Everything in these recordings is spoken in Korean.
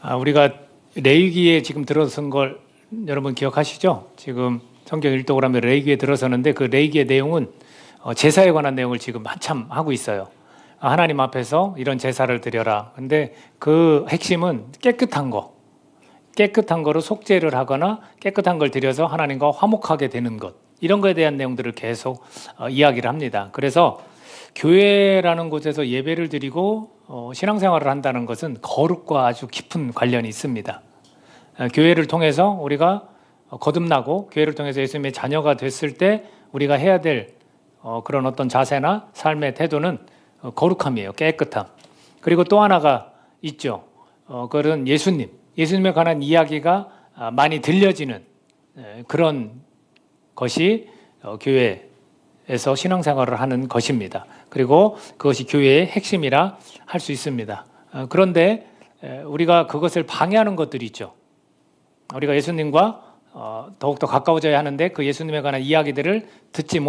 우리가 레위기에 지금 들어선 걸 여러분 기억하시죠? 지금 성경 일독을 하면 레위기에 들어서는데 그 레위기의 내용은 제사에 관한 내용을 지금 한참 하고 있어요. 하나님 앞에서 이런 제사를 드려라. 근데 그 핵심은 깨끗한 거로 속죄를 하거나 깨끗한 걸 드려서 하나님과 화목하게 되는 것, 이런 거에 대한 내용들을 계속 이야기를 합니다. 그래서 교회라는 곳에서 예배를 드리고 신앙생활을 한다는 것은 거룩과 아주 깊은 관련이 있습니다. 교회를 통해서 우리가 거듭나고 교회를 통해서 예수님의 자녀가 됐을 때 우리가 해야 될 그런 어떤 자세나 삶의 태도는 거룩함이에요. 깨끗함. 그리고 또 하나가 있죠. 그건 예수님에 관한 이야기가 많이 들려지는 그런 것이 교회에서 신앙생활을 하는 것입니다. 그리고 그것이 교회의 핵심이라 할 수 있습니다. 그런데 우리가 그것을 방해하는 것들이 있죠. 우리가 예수님과 더욱더 가까워져야 하는데 그 예수님에 관한 이야기들을 듣지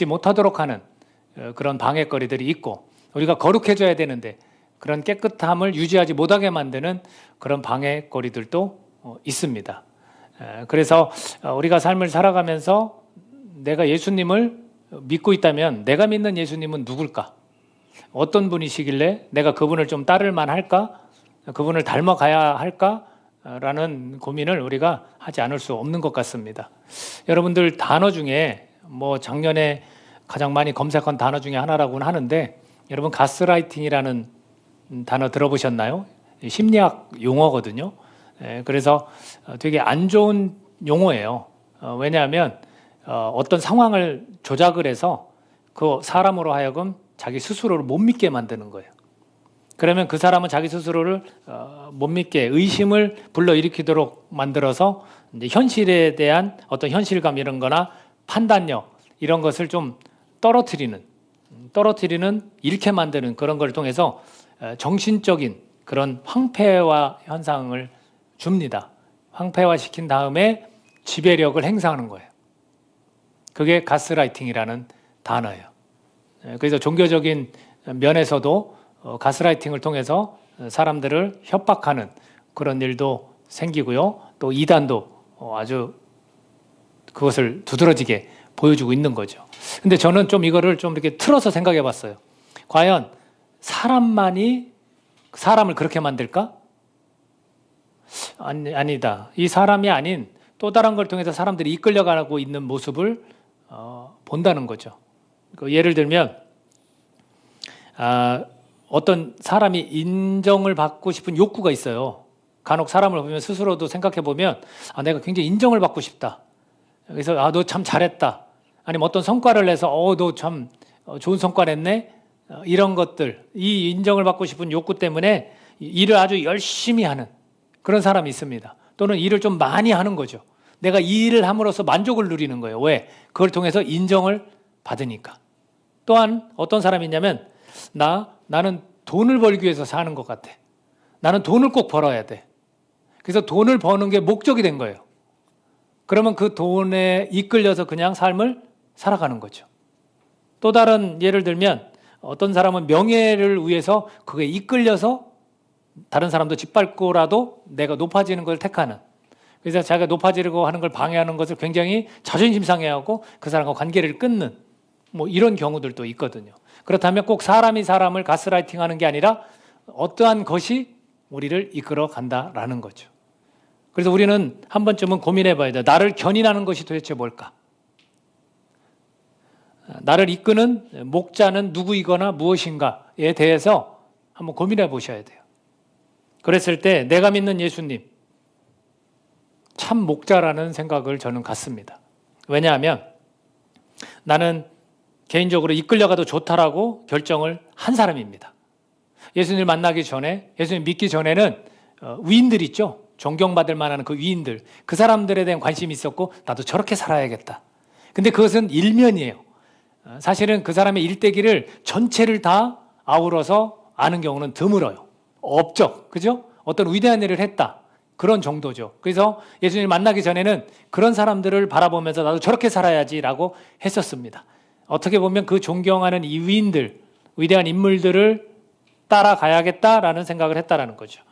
못하도록 하는 그런 방해거리들이 있고, 우리가 거룩해져야 되는데 그런 깨끗함을 유지하지 못하게 만드는 그런 방해거리들도 있습니다. 그래서 우리가 삶을 살아가면서 내가 예수님을 믿고 있다면 내가 믿는 예수님은 누굴까? 어떤 분이시길래 내가 그분을 좀 따를만 할까? 그분을 닮아가야 할까? 라는 고민을 우리가 하지 않을 수 없는 것 같습니다. 여러분들 단어 중에 작년에 가장 많이 검색한 단어 중에 하나라고는 하는데, 여러분 가스라이팅이라는 단어 들어보셨나요? 심리학 용어거든요. 그래서 되게 안 좋은 용어예요. 왜냐하면 어떤 상황을 조작을 해서 그 사람으로 하여금 자기 스스로를 못 믿게 만드는 거예요. 그러면 그 사람은 자기 스스로를 못 믿게 의심을 불러일으키도록 만들어서 이제 현실에 대한 어떤 현실감 이런 거나 판단력 이런 것을 좀 떨어뜨리는, 잃게 만드는 그런 걸 통해서 정신적인 그런 황폐화 현상을 줍니다. 황폐화시킨 다음에 지배력을 행사하는 거예요. 그게 가스라이팅이라는 단어예요. 그래서 종교적인 면에서도 가스라이팅을 통해서 사람들을 협박하는 그런 일도 생기고요. 또 이단도 아주 그것을 두드러지게 보여주고 있는 거죠. 근데 저는 좀 이거를 좀 이렇게 틀어서 생각해 봤어요. 과연 사람만이 사람을 그렇게 만들까? 아니다. 이 사람이 아닌 또 다른 걸 통해서 사람들이 이끌려가고 있는 모습을 본다는 거죠. 예를 들면 어떤 사람이 인정을 받고 싶은 욕구가 있어요. 간혹 사람을 보면 스스로도 생각해 보면 내가 굉장히 인정을 받고 싶다. 그래서 너 참 잘했다. 아니면 어떤 성과를 내서 너 참 좋은 성과 냈네. 이런 것들, 이 인정을 받고 싶은 욕구 때문에 일을 아주 열심히 하는 그런 사람이 있습니다. 또는 일을 좀 많이 하는 거죠. 내가 이 일을 함으로써 만족을 누리는 거예요. 왜? 그걸 통해서 인정을 받으니까. 또한 어떤 사람이 있냐면 나는 돈을 벌기 위해서 사는 것 같아. 나는 돈을 꼭 벌어야 돼. 그래서 돈을 버는 게 목적이 된 거예요. 그러면 그 돈에 이끌려서 그냥 삶을 살아가는 거죠. 또 다른 예를 들면 어떤 사람은 명예를 위해서 그게 이끌려서 다른 사람도 짓밟고라도 내가 높아지는 걸 택하는, 그래서 자기가 높아지려고 하는 걸 방해하는 것을 굉장히 자존심 상해하고 그 사람과 관계를 끊는 이런 경우들도 있거든요. 그렇다면 꼭 사람이 사람을 가스라이팅하는 게 아니라 어떠한 것이 우리를 이끌어 간다라는 거죠. 그래서 우리는 한 번쯤은 고민해 봐야 돼요. 나를 견인하는 것이 도대체 뭘까? 나를 이끄는 목자는 누구이거나 무엇인가에 대해서 한번 고민해 보셔야 돼요. 그랬을 때 내가 믿는 예수님, 참 목자라는 생각을 저는 갖습니다. 왜냐하면 나는 개인적으로 이끌려가도 좋다라고 결정을 한 사람입니다. 예수님을 만나기 전에, 예수님 믿기 전에는 위인들 있죠. 존경받을 만한 그 위인들, 그 사람들에 대한 관심이 있었고 나도 저렇게 살아야겠다. 근데 그것은 일면이에요. 사실은 그 사람의 일대기를 전체를 다 아우러서 아는 경우는 드물어요. 업적, 그죠? 어떤 위대한 일을 했다. 그런 정도죠. 그래서 예수님을 만나기 전에는 그런 사람들을 바라보면서 나도 저렇게 살아야지라고 했었습니다. 어떻게 보면 그 존경하는 이 위인들, 위대한 인물들을 따라가야겠다라는 생각을 했다라는 거죠.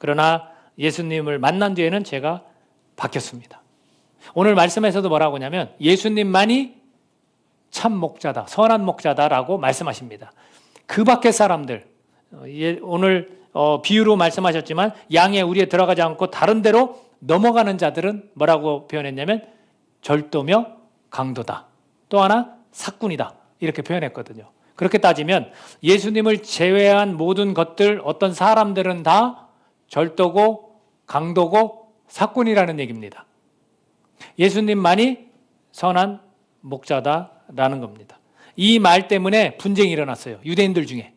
그러나 예수님을 만난 뒤에는 제가 바뀌었습니다. 오늘 말씀에서도 뭐라고 하냐면 예수님만이 참 목자다, 선한 목자다라고 말씀하십니다. 그 밖의 사람들, 오늘 비유로 말씀하셨지만 양의 우리에 들어가지 않고 다른 데로 넘어가는 자들은 뭐라고 표현했냐면 절도며 강도다. 또 하나 사꾼이다. 이렇게 표현했거든요. 그렇게 따지면 예수님을 제외한 모든 것들, 어떤 사람들은 다 절도고 강도고 사꾼이라는 얘기입니다. 예수님만이 선한 목자다라는 겁니다. 이 말 때문에 분쟁이 일어났어요. 유대인들 중에.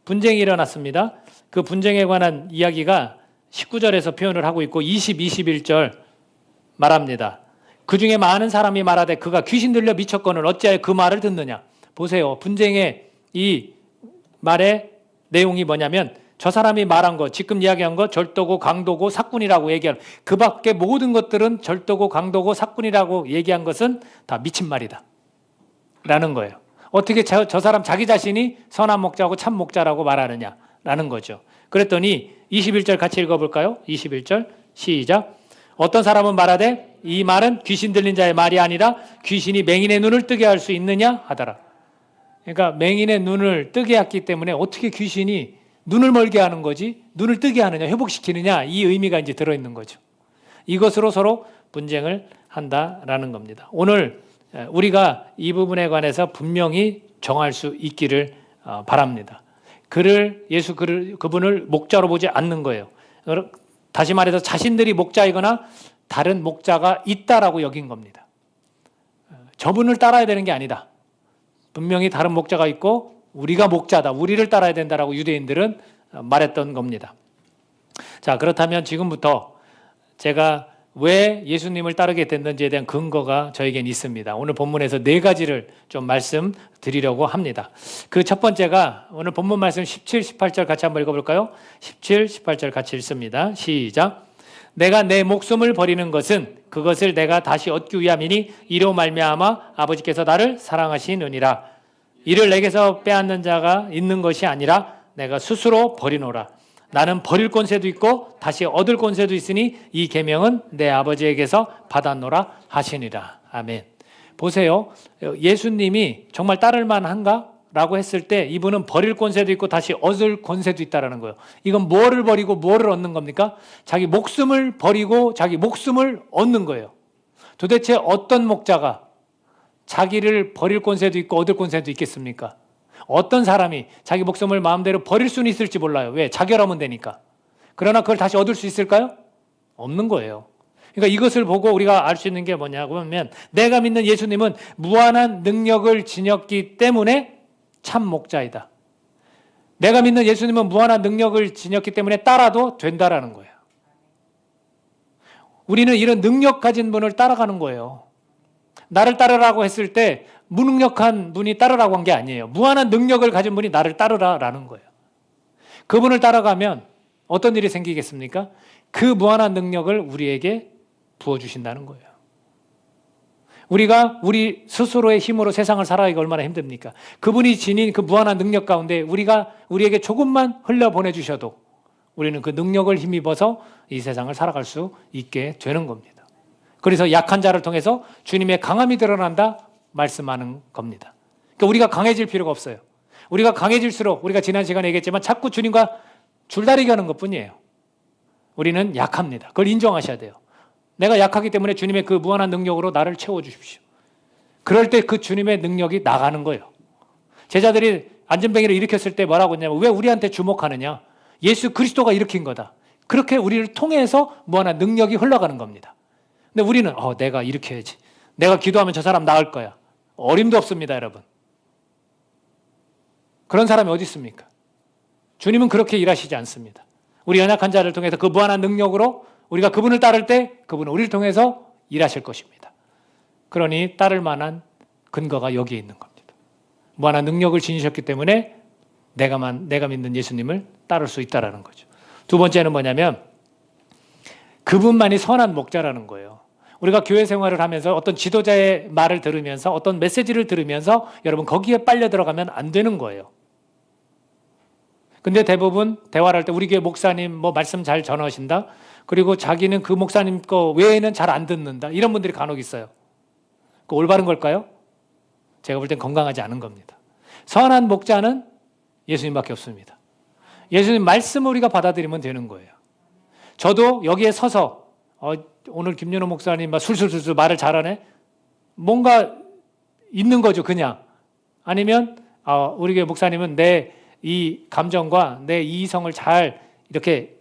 분쟁이 일어났습니다. 그 분쟁에 관한 이야기가 19절에서 표현을 하고 있고 20, 21절 말합니다. 그 중에 많은 사람이 말하되 그가 귀신 들려 미쳤거늘 어찌하여 그 말을 듣느냐. 보세요. 분쟁의 이 말의 내용이 뭐냐면 저 사람이 말한 거, 지금 이야기한 거 절도고 강도고 사꾼이라고 얘기한 그 밖에 모든 것들은 절도고 강도고 사꾼이라고 얘기한 것은 다 미친 말이다 라는 거예요. 어떻게 저 사람 자기 자신이 선한 목자고 참 목자라고 말하느냐라는 거죠. 그랬더니 21절 같이 읽어볼까요? 21절 시작. 어떤 사람은 말하되 이 말은 귀신 들린 자의 말이 아니라 귀신이 맹인의 눈을 뜨게 할 수 있느냐 하더라. 그러니까 맹인의 눈을 뜨게 했기 때문에 어떻게 귀신이 눈을 멀게 하는 거지? 눈을 뜨게 하느냐, 회복시키느냐, 이 의미가 이제 들어있는 거죠. 이것으로 서로 분쟁을 한다라는 겁니다. 오늘 우리가 이 부분에 관해서 분명히 정할 수 있기를 바랍니다. 그분을 목자로 보지 않는 거예요. 다시 말해서 자신들이 목자이거나 다른 목자가 있다라고 여긴 겁니다. 저분을 따라야 되는 게 아니다. 분명히 다른 목자가 있고 우리가 목자다, 우리를 따라야 된다라고 유대인들은 말했던 겁니다. 자, 그렇다면 지금부터 제가 왜 예수님을 따르게 됐는지에 대한 근거가 저에겐 있습니다. 오늘 본문에서 4가지를 좀 말씀드리려고 합니다. 그 첫 번째가 오늘 본문 말씀 17, 18절 같이 한번 읽어볼까요? 17, 18절 같이 읽습니다. 시작. 내가 내 목숨을 버리는 것은 그것을 내가 다시 얻기 위함이니 이로 말미암아 아버지께서 나를 사랑하시느니라. 이를 내게서 빼앗는 자가 있는 것이 아니라 내가 스스로 버리노라. 나는 버릴 권세도 있고 다시 얻을 권세도 있으니 이 계명은 내 아버지에게서 받았노라 하시니라. 아멘. 보세요. 예수님이 정말 따를 만한가? 라고 했을 때 이분은 버릴 권세도 있고 다시 얻을 권세도 있다는 거예요. 이건 뭐를 버리고 뭐를 얻는 겁니까? 자기 목숨을 버리고 자기 목숨을 얻는 거예요. 도대체 어떤 목자가 자기를 버릴 권세도 있고 얻을 권세도 있겠습니까? 어떤 사람이 자기 목숨을 마음대로 버릴 수는 있을지 몰라요. 왜? 자결하면 되니까. 그러나 그걸 다시 얻을 수 있을까요? 없는 거예요. 그러니까 이것을 보고 우리가 알 수 있는 게 뭐냐고 하면 내가 믿는 예수님은 무한한 능력을 지녔기 때문에 참 목자이다. 내가 믿는 예수님은 무한한 능력을 지녔기 때문에 따라도 된다라는 거예요. 우리는 이런 능력 가진 분을 따라가는 거예요. 나를 따르라고 했을 때 무능력한 분이 따르라고 한 게 아니에요. 무한한 능력을 가진 분이 나를 따르라라는 거예요. 그분을 따라가면 어떤 일이 생기겠습니까? 그 무한한 능력을 우리에게 부어주신다는 거예요. 우리가 우리 스스로의 힘으로 세상을 살아가기가 얼마나 힘듭니까? 그분이 지닌 그 무한한 능력 가운데 우리에게 조금만 흘려보내주셔도 우리는 그 능력을 힘입어서 이 세상을 살아갈 수 있게 되는 겁니다. 그래서 약한 자를 통해서 주님의 강함이 드러난다 말씀하는 겁니다. 그러니까 우리가 강해질 필요가 없어요. 우리가 강해질수록 우리가 지난 시간에 얘기했지만 자꾸 주님과 줄다리기 하는 것뿐이에요. 우리는 약합니다. 그걸 인정하셔야 돼요. 내가 약하기 때문에 주님의 그 무한한 능력으로 나를 채워주십시오. 그럴 때 그 주님의 능력이 나가는 거예요. 제자들이 안전뱅이를 일으켰을 때 뭐라고 했냐면 왜 우리한테 주목하느냐? 예수 그리스도가 일으킨 거다. 그렇게 우리를 통해서 무한한 능력이 흘러가는 겁니다. 근데 우리는 내가 일으켜야지. 내가 기도하면 저 사람 나을 거야. 어림도 없습니다, 여러분. 그런 사람이 어디 있습니까? 주님은 그렇게 일하시지 않습니다. 우리 연약한 자를 통해서 그 무한한 능력으로 우리가 그분을 따를 때 그분은 우리를 통해서 일하실 것입니다. 그러니 따를 만한 근거가 여기에 있는 겁니다. 무한한 능력을 지니셨기 때문에 내가 믿는 예수님을 따를 수 있다는 거죠. 두 번째는 뭐냐면 그분만이 선한 목자라는 거예요. 우리가 교회 생활을 하면서 어떤 지도자의 말을 들으면서 어떤 메시지를 들으면서 여러분 거기에 빨려 들어가면 안 되는 거예요. 근데 대부분 대화를 할 때 우리 교회 목사님 뭐 말씀 잘 전하신다. 그리고 자기는 그 목사님 거 외에는 잘 안 듣는다. 이런 분들이 간혹 있어요. 그 올바른 걸까요? 제가 볼 땐 건강하지 않은 겁니다. 선한 목자는 예수님밖에 없습니다. 예수님 말씀을 우리가 받아들이면 되는 거예요. 저도 여기에 서서 오늘 김윤호 목사님 막 술술술술 말을 잘하네. 뭔가 있는 거죠, 그냥. 아니면 우리 교회 목사님은 내 이 감정과 내 이성을 잘 이렇게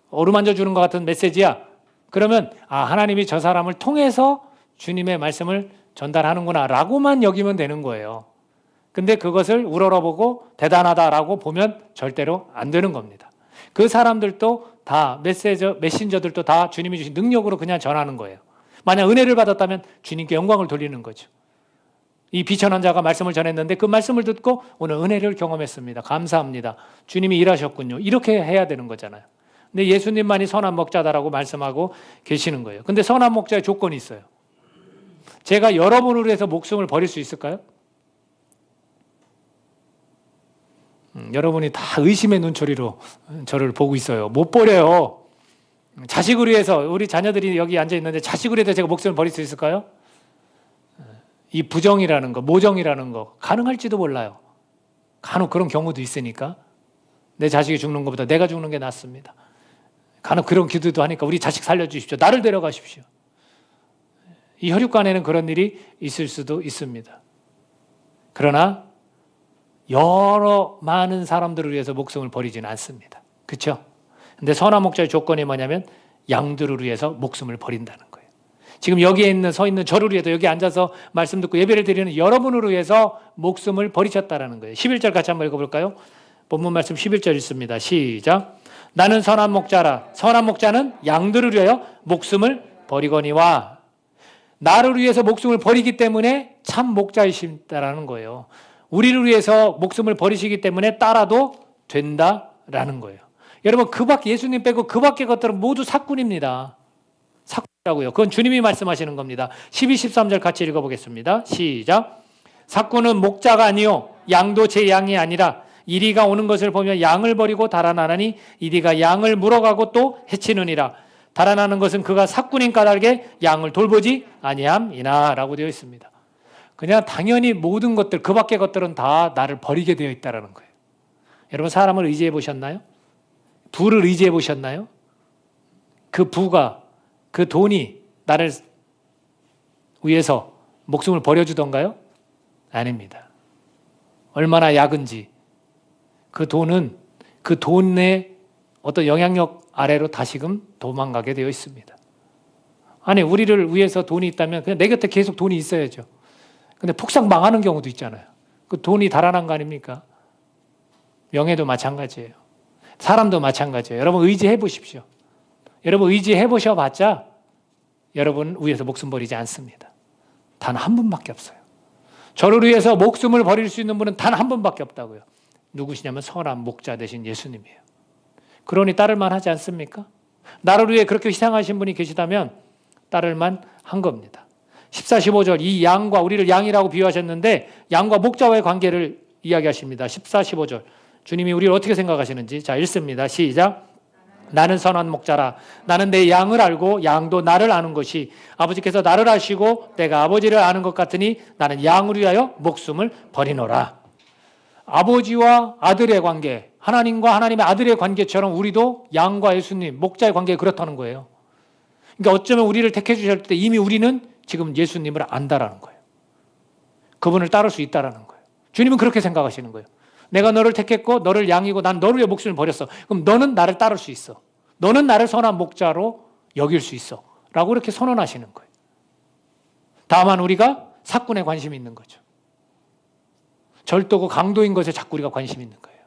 어루만져 주는 것 같은 메시지야. 그러면 하나님이 저 사람을 통해서 주님의 말씀을 전달하는구나 라고만 여기면 되는 거예요. 근데 그것을 우러러보고 대단하다라고 보면 절대로 안 되는 겁니다. 그 사람들도 다 메신저들도 다 주님이 주신 능력으로 그냥 전하는 거예요. 만약 은혜를 받았다면 주님께 영광을 돌리는 거죠. 이 비천한 자가 말씀을 전했는데 그 말씀을 듣고 오늘 은혜를 경험했습니다. 감사합니다. 주님이 일하셨군요. 이렇게 해야 되는 거잖아요. 근데 예수님만이 선한 목자다라고 말씀하고 계시는 거예요. 근데 선한 목자의 조건이 있어요. 제가 여러분을 위해서 목숨을 버릴 수 있을까요? 여러분이 다 의심의 눈초리로 저를 보고 있어요. 못 버려요. 자식을 위해서, 우리 자녀들이 여기 앉아 있는데 자식을 위해서 제가 목숨을 버릴 수 있을까요? 이 부정이라는 거, 모정이라는 거 가능할지도 몰라요. 간혹 그런 경우도 있으니까 내 자식이 죽는 것보다 내가 죽는 게 낫습니다. 간혹 그런 기도도 하니까 우리 자식 살려주십시오. 나를 데려가십시오. 이 혈육간에는 그런 일이 있을 수도 있습니다. 그러나 여러 많은 사람들을 위해서 목숨을 버리지는 않습니다. 그렇죠? 근데 선한 목자의 조건이 뭐냐면 양들을 위해서 목숨을 버린다는 거예요. 지금 여기에 서 있는 저를 위해서 여기 앉아서 말씀 듣고 예배를 드리는 여러분을 위해서 목숨을 버리셨다는 거예요. 11절 같이 한번 읽어볼까요? 본문 말씀 11절 있습니다. 시작. 나는 선한 목자라. 선한 목자는 양들을 위하여 목숨을 버리거니와. 나를 위해서 목숨을 버리기 때문에 참 목자이시다라는 거예요. 우리를 위해서 목숨을 버리시기 때문에 따라도 된다라는 거예요. 여러분 예수님 빼고 그 밖의 것들은 모두 사꾼입니다. 사꾼이라고요. 그건 주님이 말씀하시는 겁니다. 12, 13절 같이 읽어보겠습니다. 시작. 사꾼은 목자가 아니요 양도 제 양이 아니라 이리가 오는 것을 보며 양을 버리고 달아나나니 이리가 양을 물어가고 또 해치느니라. 달아나는 것은 그가 사꾼인 까닭에 양을 돌보지 아니함이나 라고 되어 있습니다. 그냥 당연히 모든 것들, 그 밖의 것들은 다 나를 버리게 되어 있다는 거예요. 여러분 사람을 의지해 보셨나요? 부를 의지해 보셨나요? 그 부가, 그 돈이 나를 위해서 목숨을 버려주던가요? 아닙니다. 얼마나 약은지 그 돈은 그 돈의 어떤 영향력 아래로 다시금 도망가게 되어 있습니다. 아니 우리를 위해서 돈이 있다면 그냥 내 곁에 계속 돈이 있어야죠. 근데 폭삭 망하는 경우도 있잖아요. 그 돈이 달아난 거 아닙니까? 명예도 마찬가지예요. 사람도 마찬가지예요. 여러분 의지해 보십시오. 여러분 의지해 보셔봤자 여러분 위해서 목숨 버리지 않습니다. 단 한 분밖에 없어요. 저를 위해서 목숨을 버릴 수 있는 분은 단 한 분밖에 없다고요. 누구시냐면 선한 목자 되신 예수님이에요. 그러니 따를만 하지 않습니까? 나를 위해 그렇게 희생하신 분이 계시다면 따를만 한 겁니다. 14, 15절 이 양과 우리를 양이라고 비유하셨는데 양과 목자와의 관계를 이야기하십니다. 14, 15절 주님이 우리를 어떻게 생각하시는지 자 읽습니다. 시작. 나는 선한 목자라. 나는 내 양을 알고 양도 나를 아는 것이 아버지께서 나를 아시고 내가 아버지를 아는 것 같으니 나는 양을 위하여 목숨을 버리노라. 아버지와 아들의 관계, 하나님과 하나님의 아들의 관계처럼 우리도 양과 예수님, 목자의 관계가 그렇다는 거예요. 그러니까 어쩌면 우리를 택해 주실 때 이미 우리는 지금 예수님을 안다라는 거예요. 그분을 따를 수 있다라는 거예요. 주님은 그렇게 생각하시는 거예요. 내가 너를 택했고 너를 양이고 난 너를 위해 목숨을 버렸어. 그럼 너는 나를 따를 수 있어. 너는 나를 선한 목자로 여길 수 있어. 라고 이렇게 선언하시는 거예요. 다만 우리가 사꾼에 관심이 있는 거죠. 절도고 강도인 것에 자꾸 우리가 관심이 있는 거예요.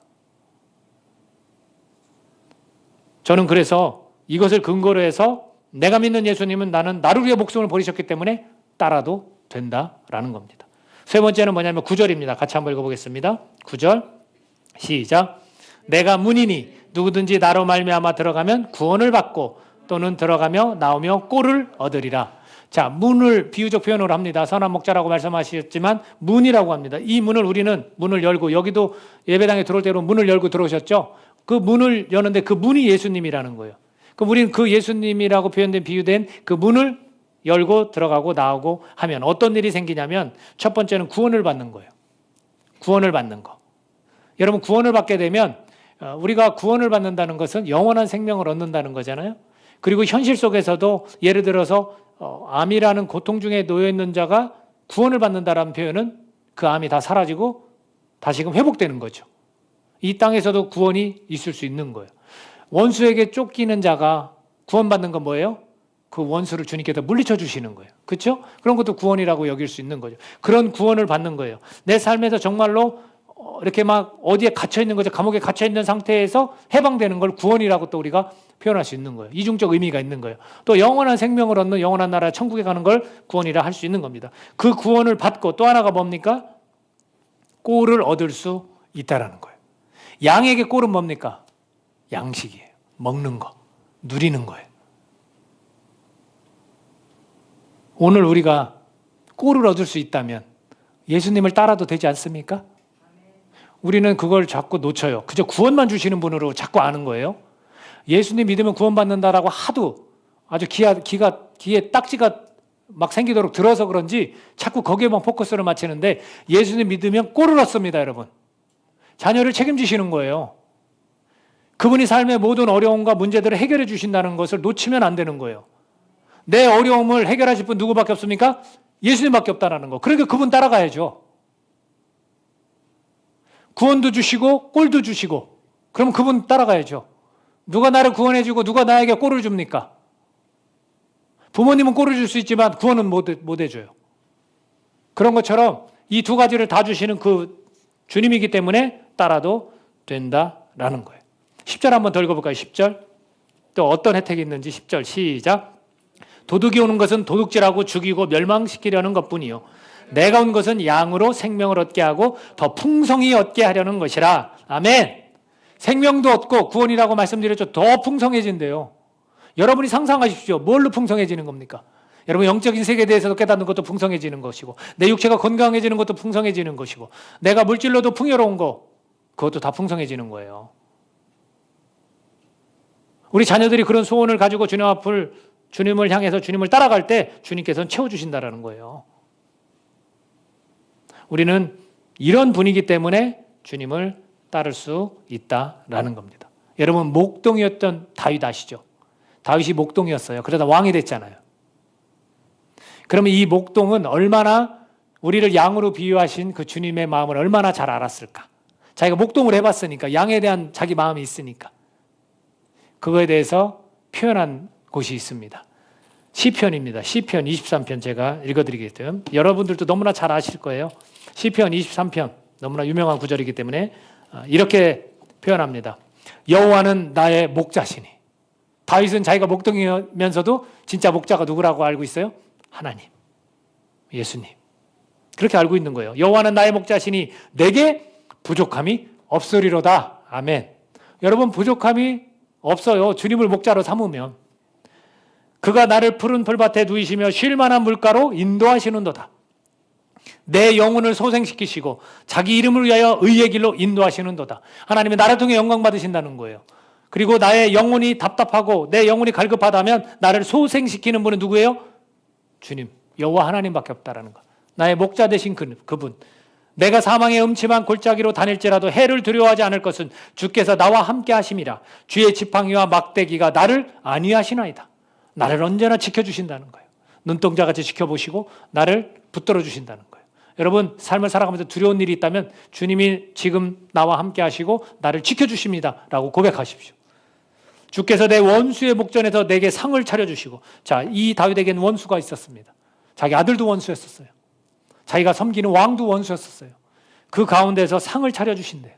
저는 그래서 이것을 근거로 해서 내가 믿는 예수님은 나는 나를 위해 목숨을 버리셨기 때문에 따라도 된다라는 겁니다. 세 번째는 뭐냐면 9절입니다. 같이 한번 읽어보겠습니다. 9절 시작. 내가 문이니 누구든지 나로 말미암아 들어가면 구원을 받고 또는 들어가며 나오며 꼴을 얻으리라. 자, 문을 비유적 표현으로 합니다. 선한 목자라고 말씀하셨지만 문이라고 합니다. 이 문을 우리는 문을 열고, 여기도 예배당에 들어올 때로 문을 열고 들어오셨죠? 그 문을 여는데 그 문이 예수님이라는 거예요. 그럼 우리는 그 예수님이라고 표현된 비유된 그 문을 열고 들어가고 나오고 하면 어떤 일이 생기냐면, 첫 번째는 구원을 받는 거예요. 구원을 받는 거. 여러분, 구원을 받게 되면 우리가 구원을 받는다는 것은 영원한 생명을 얻는다는 거잖아요. 그리고 현실 속에서도 예를 들어서 암이라는 고통 중에 놓여 있는 자가 구원을 받는다라는 표현은 그 암이 다 사라지고 다시금 회복되는 거죠. 이 땅에서도 구원이 있을 수 있는 거예요. 원수에게 쫓기는 자가 구원받는 건 뭐예요? 그 원수를 주님께서 물리쳐 주시는 거예요. 그렇죠? 그런 것도 구원이라고 여길 수 있는 거죠. 그런 구원을 받는 거예요. 내 삶에서 정말로 이렇게 막 어디에 갇혀 있는 거죠. 감옥에 갇혀 있는 상태에서 해방되는 걸 구원이라고 또 우리가 표현할 수 있는 거예요. 이중적 의미가 있는 거예요. 또 영원한 생명을 얻는 영원한 나라 천국에 가는 걸 구원이라 할 수 있는 겁니다. 그 구원을 받고 또 하나가 뭡니까? 꼴을 얻을 수 있다라는 거예요. 양에게 꼴은 뭡니까? 양식이에요. 먹는 거, 누리는 거예요. 오늘 우리가 꼴을 얻을 수 있다면 예수님을 따라도 되지 않습니까? 우리는 그걸 자꾸 놓쳐요. 그저 구원만 주시는 분으로 자꾸 아는 거예요. 예수님 믿으면 구원받는다라고 하도 아주 귀에 딱지가 막 생기도록 들어서 그런지 자꾸 거기에만 포커스를 맞추는데, 예수님 믿으면 꼴을 얻습니다, 여러분. 자녀를 책임지시는 거예요. 그분이 삶의 모든 어려움과 문제들을 해결해 주신다는 것을 놓치면 안 되는 거예요. 내 어려움을 해결하실 분 누구밖에 없습니까? 예수님밖에 없다는 거. 그러니까 그분 따라가야죠. 구원도 주시고 꼴도 주시고, 그럼 그분 따라가야죠. 누가 나를 구원해주고 누가 나에게 꼴을 줍니까? 부모님은 꼴을 줄 수 있지만 구원은 못 해줘요. 그런 것처럼 이 두 가지를 다 주시는 그 주님이기 때문에 따라도 된다라는 거예요. 10절 한번 더 읽어볼까요? 10절. 또 어떤 혜택이 있는지 10절 시작. 도둑이 오는 것은 도둑질하고 죽이고 멸망시키려는 것뿐이요, 내가 온 것은 양으로 생명을 얻게 하고 더 풍성히 얻게 하려는 것이라. 아멘. 생명도 얻고 구원이라고 말씀드렸죠. 더 풍성해진대요. 여러분이 상상하십시오. 뭘로 풍성해지는 겁니까? 여러분, 영적인 세계에 대해서도 깨닫는 것도 풍성해지는 것이고, 내 육체가 건강해지는 것도 풍성해지는 것이고, 내가 물질로도 풍요로운 거, 그것도 다 풍성해지는 거예요. 우리 자녀들이 그런 소원을 가지고 주님을 향해서 주님을 따라갈 때 주님께서는 채워주신다는 거예요. 우리는 이런 분위기 때문에 주님을 따를 수 있다라는 겁니다. 여러분, 목동이었던 다윗 아시죠? 다윗이 목동이었어요. 그러다 왕이 됐잖아요. 그러면 이 목동은 얼마나 우리를 양으로 비유하신 그 주님의 마음을 얼마나 잘 알았을까? 자기가 목동을 해봤으니까, 양에 대한 자기 마음이 있으니까 그거에 대해서 표현한 곳이 있습니다. 시편입니다. 시편 23편 제가 읽어드리겠어요. 여러분들도 너무나 잘 아실 거예요. 시편 23편 너무나 유명한 구절이기 때문에 이렇게 표현합니다. 여호와는 나의 목자시니. 다윗은 자기가 목동이면서도 진짜 목자가 누구라고 알고 있어요? 하나님, 예수님. 그렇게 알고 있는 거예요. 여호와는 나의 목자시니 내게 부족함이 없으리로다. 아멘. 여러분, 부족함이 없어요. 주님을 목자로 삼으면. 그가 나를 푸른 풀밭에 누이시며 쉴 만한 물가로 인도하시는도다. 내 영혼을 소생시키시고 자기 이름을 위하여 의의 길로 인도하시는도다. 하나님이 나를 통해 영광 받으신다는 거예요. 그리고 나의 영혼이 답답하고 내 영혼이 갈급하다면 나를 소생시키는 분은 누구예요? 주님, 여호와 하나님밖에 없다라는 거. 나의 목자 되신 그분. 내가 사망의 음침한 골짜기로 다닐지라도 해를 두려워하지 않을 것은 주께서 나와 함께 하심이라. 주의 지팡이와 막대기가 나를 안위하시나이다. 나를 언제나 지켜주신다는 거예요. 눈동자같이 지켜보시고 나를 붙들어 주신다는 거예요. 여러분, 삶을 살아가면서 두려운 일이 있다면 주님이 지금 나와 함께 하시고 나를 지켜주십니다 라고 고백하십시오. 주께서 내 원수의 목전에서 내게 상을 차려주시고. 자, 이 다윗에게는 원수가 있었습니다. 자기 아들도 원수였었어요. 자기가 섬기는 왕도 원수였었어요. 그 가운데서 상을 차려주신대요.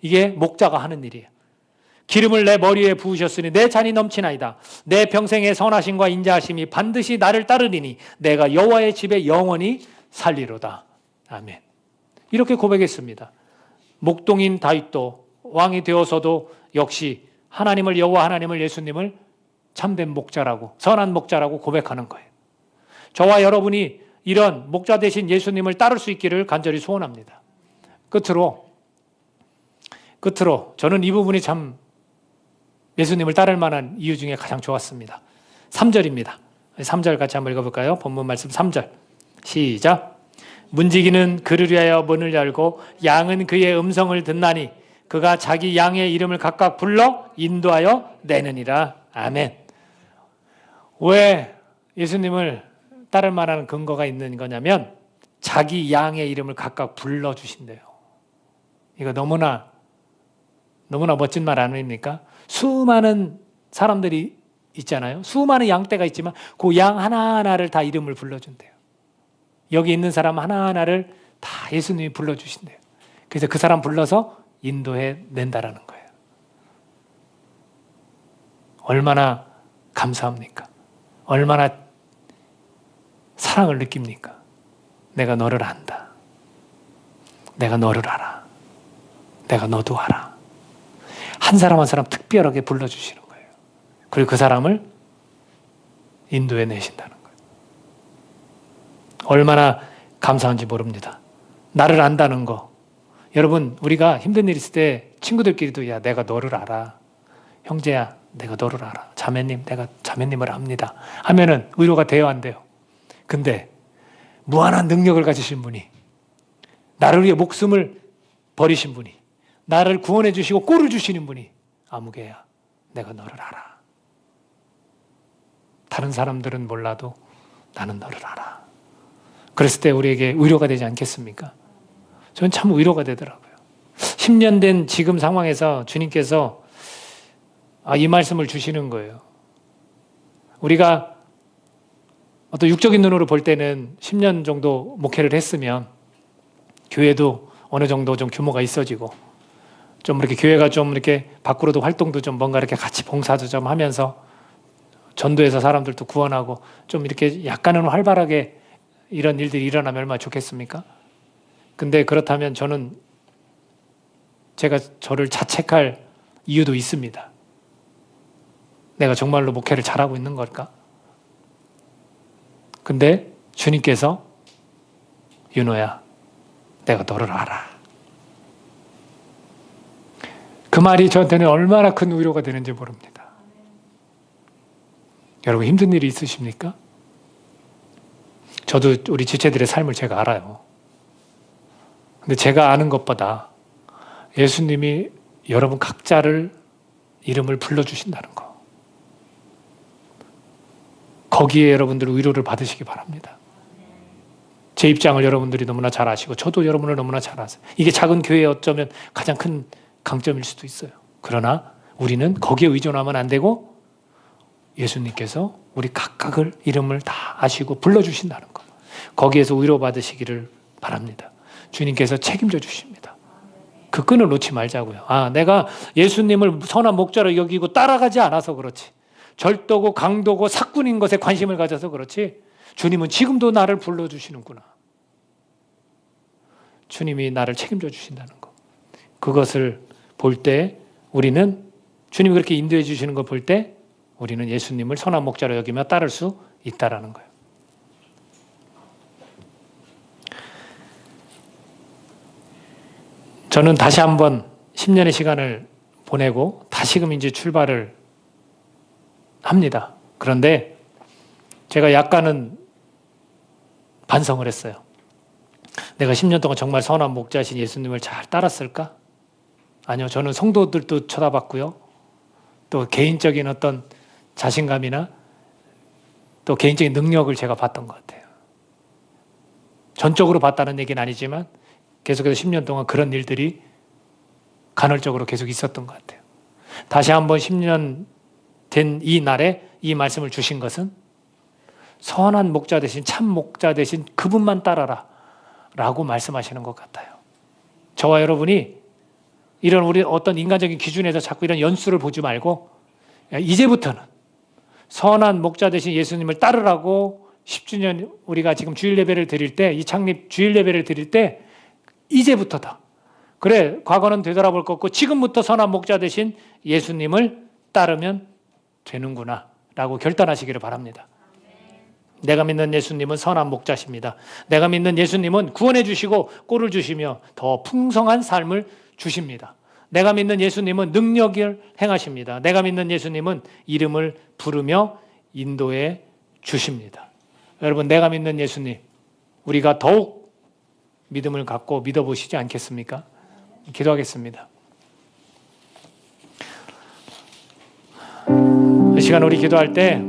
이게 목자가 하는 일이에요. 기름을 내 머리에 부으셨으니 내 잔이 넘치나이다. 내 평생의 선하심과 인자하심이 반드시 나를 따르리니 내가 여호와의 집에 영원히 살리로다. 아멘. 이렇게 고백했습니다. 목동인 다윗도 왕이 되어서도 역시 하나님을, 여호와 하나님을, 예수님을 참된 목자라고, 선한 목자라고 고백하는 거예요. 저와 여러분이 이런 목자 되신 예수님을 따를 수 있기를 간절히 소원합니다. 끝으로 저는 이 부분이 참 예수님을 따를 만한 이유 중에 가장 좋았습니다. 3절입니다. 3절 같이 한번 읽어볼까요? 본문 말씀 3절. 시작. 문지기는 그를 위하여 문을 열고 양은 그의 음성을 듣나니 그가 자기 양의 이름을 각각 불러 인도하여 내느니라. 아멘. 왜 예수님을 따를 만한 근거가 있는 거냐면 자기 양의 이름을 각각 불러주신대요. 이거 너무나 멋진 말 아닙니까? 수많은 사람들이 있잖아요. 수많은 양떼가 있지만 그 양 하나하나를 다 이름을 불러준대요. 여기 있는 사람 하나하나를 다 예수님이 불러주신대요. 그래서 그 사람 불러서 인도해 낸다라는 거예요. 얼마나 감사합니까? 얼마나 사랑을 느낍니까? 내가 너를 안다. 내가 너를 알아. 내가 너도 알아. 한 사람 한 사람 특별하게 불러주시는 거예요. 그리고 그 사람을 인도해 내신다는 거예요. 얼마나 감사한지 모릅니다. 나를 안다는 거. 여러분, 우리가 힘든 일 있을 때 친구들끼리도 야, 내가 너를 알아. 형제야, 내가 너를 알아. 자매님, 내가 자매님을 압니다. 하면은 위로가 돼야 한대요. 근데 무한한 능력을 가지신 분이, 나를 위해 목숨을 버리신 분이, 나를 구원해 주시고 꼴을 주시는 분이 아무개야, 내가 너를 알아. 다른 사람들은 몰라도 나는 너를 알아. 그랬을 때 우리에게 위로가 되지 않겠습니까? 저는 참 위로가 되더라고요. 10년 된 지금 상황에서 주님께서 이 말씀을 주시는 거예요. 우리가 어떤 육적인 눈으로 볼 때는 10년 정도 목회를 했으면 교회도 어느 정도 좀 규모가 있어지고 좀 이렇게 교회가 좀 이렇게 밖으로도 활동도 좀 뭔가 이렇게 같이 봉사도 좀 하면서 전도해서 사람들도 구원하고 좀 이렇게 약간은 활발하게 이런 일들이 일어나면 얼마나 좋겠습니까? 근데 그렇다면 제가 저를 자책할 이유도 있습니다. 내가 정말로 목회를 잘하고 있는 걸까? 근데 주님께서 윤호야, 내가 너를 알아. 그 말이 저한테는 얼마나 큰 위로가 되는지 모릅니다. 여러분 힘든 일이 있으십니까? 저도 우리 지체들의 삶을 제가 알아요. 근데 제가 아는 것보다 예수님이 여러분 각자를 이름을 불러주신다는 거. 거기에 여러분들 위로를 받으시기 바랍니다. 제 입장을 여러분들이 너무나 잘 아시고 저도 여러분을 너무나 잘 아세요. 이게 작은 교회에 어쩌면 가장 큰 강점일 수도 있어요. 그러나 우리는 거기에 의존하면 안 되고 예수님께서 우리 각각을 이름을 다 아시고 불러주신다는 것. 거기에서 위로받으시기를 바랍니다. 주님께서 책임져 주십니다. 그 끈을 놓지 말자고요. 내가 예수님을 선한 목자로 여기고 따라가지 않아서 그렇지. 절도고 강도고 사꾼인 것에 관심을 가져서 그렇지. 주님은 지금도 나를 불러주시는구나. 주님이 나를 책임져 주신다는 것. 그것을 볼 때 우리는 주님이 그렇게 인도해 주시는 걸 볼 때 우리는 예수님을 선한 목자로 여기며 따를 수 있다라는 거예요. 저는 다시 한번 10년의 시간을 보내고 다시금 이제 출발을 합니다. 그런데 제가 약간은 반성을 했어요. 내가 10년 동안 정말 선한 목자신 예수님을 잘 따랐을까? 아니요. 저는 성도들도 쳐다봤고요. 또 개인적인 어떤 자신감이나 또 개인적인 능력을 제가 봤던 것 같아요. 전적으로 봤다는 얘기는 아니지만 계속해서 10년 동안 그런 일들이 간헐적으로 계속 있었던 것 같아요. 다시 한번 10년 된 이 날에 이 말씀을 주신 것은 선한 목자 대신 참 목자 대신 그분만 따라라 라고 말씀하시는 것 같아요. 저와 여러분이 이런 우리 어떤 인간적인 기준에서 자꾸 이런 연수를 보지 말고 이제부터는 선한 목자 대신 예수님을 따르라고 10주년 우리가 지금 주일 예배를 드릴 때, 이 창립 주일 예배를 드릴 때 이제부터다. 그래, 과거는 되돌아볼 것 없고 지금부터 선한 목자 대신 예수님을 따르면 되는구나 라고 결단하시기를 바랍니다. 내가 믿는 예수님은 선한 목자십니다. 내가 믿는 예수님은 구원해 주시고 꼴을 주시며 더 풍성한 삶을 주십니다. 내가 믿는 예수님은 능력을 행하십니다. 내가 믿는 예수님은 이름을 부르며 인도해 주십니다. 여러분, 내가 믿는 예수님, 우리가 더욱 믿음을 갖고 믿어보시지 않겠습니까? 기도하겠습니다. 이 시간 우리 기도할 때